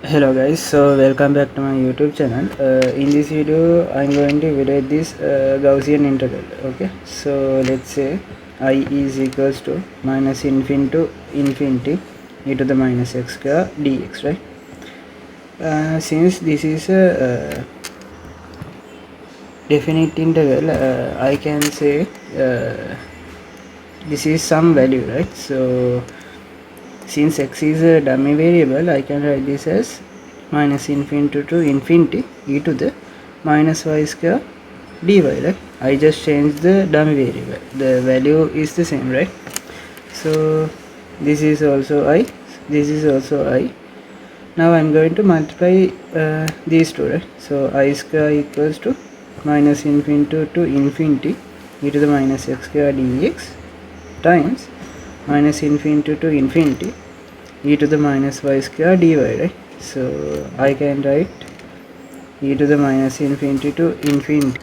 Hello guys, so welcome back to my YouTube channel. In this video I'm going to evaluate this Gaussian integral. Okay, so let's say I is equals to minus infinity to infinity e to the minus x square dx, right? Since this is a definite integral, I can say this is some value, right? So since x is a dummy variable, I can write this as minus infinity to infinity e to the minus y square dy, right? I just changed the dummy variable, the value is the same, right? So this is also I, this is also I. Now I'm going to multiply these two, right? So I square equals to minus infinity to infinity e to the minus x square dx times minus infinity to infinity e to the minus y square dy, right? So I can write e to the minus infinity to infinity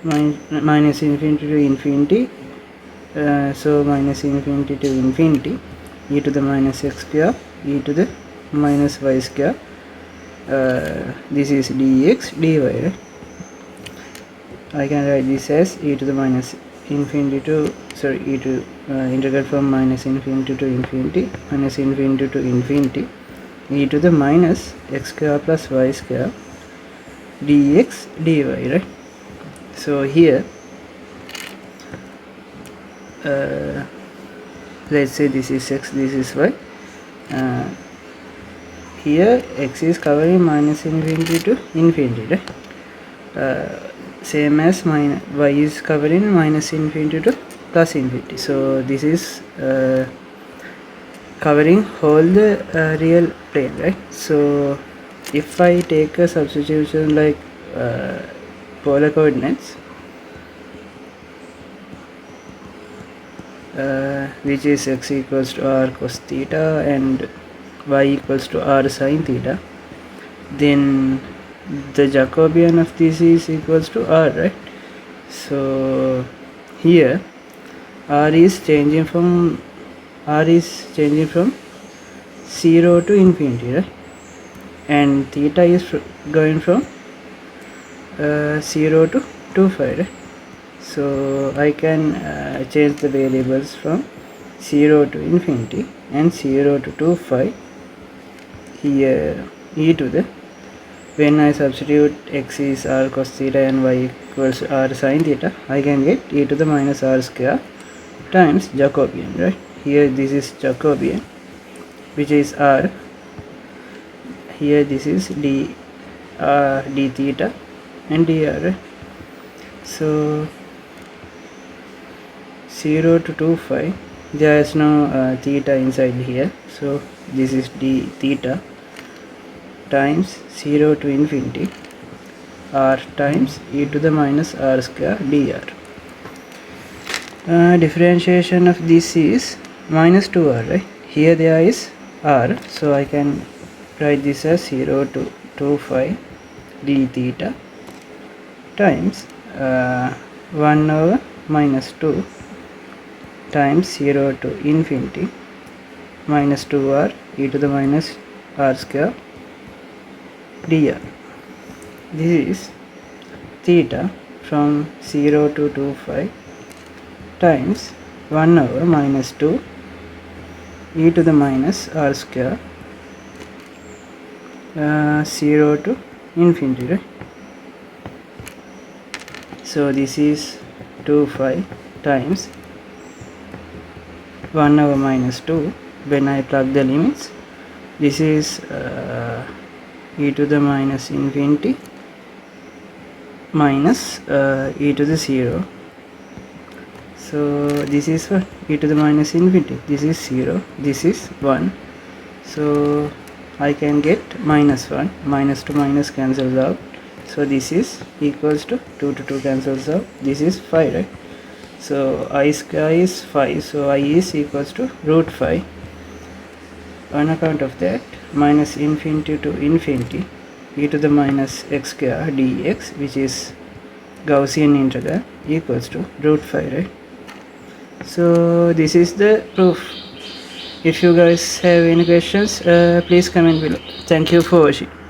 minus infinity to infinity, so minus infinity to infinity e to the minus x square e to the minus y square, this is dx dy, right? I can write this as e to the minus infinity to e to integral from minus infinity to infinity minus infinity to infinity e to the minus x square plus y square dx dy, right? So here let's say this is x, this is y. Here x is covering minus infinity to infinity, right? Same as y is covering minus infinity to plus infinity. So this is covering whole the real plane, right? So if I take a substitution like polar coordinates, which is x equals to r cos theta and y equals to r sin theta, then the Jacobian of this is equals to r, right? So here r is changing from 0 to infinity, right? And theta is going from 0 to 2π, right? So I can change the variables from 0 to infinity and 0 to 2π. Here e to the, when I substitute x is r cos theta and y equals r sin theta, I can get e to the minus r square times Jacobian, right? Here this is Jacobian, which is r. Here this is d theta and dr, right? So 0 to 2π, there is no theta inside here, so this is d theta times 0 to infinity r times e to the minus r square dr. Differentiation of this is minus 2r, right? Here there is r, so I can write this as 0 to 2π d theta times 1 over minus 2 times 0 to infinity minus 2r e to the minus r square dr. This is theta from 0 to 2π times 1 over minus 2 e to the minus r square 0 to infinity, right? So this is 2π times 1 over minus 2. When I plug the limits, this is e to the minus infinity minus e to the 0. So this is what? E to the minus infinity. This is 0. This is 1. So I can get minus 1. Minus to minus cancels out. So this is equals to 2 to 2 cancels out. This is 5, right? So I square is 5. So I is equals to root 5. On account of that, minus infinity to infinity e to the minus x square dx, which is Gaussian integral, equals to root 5, right? So this is the proof. If you guys have any questions, please comment below. Thank you for watching.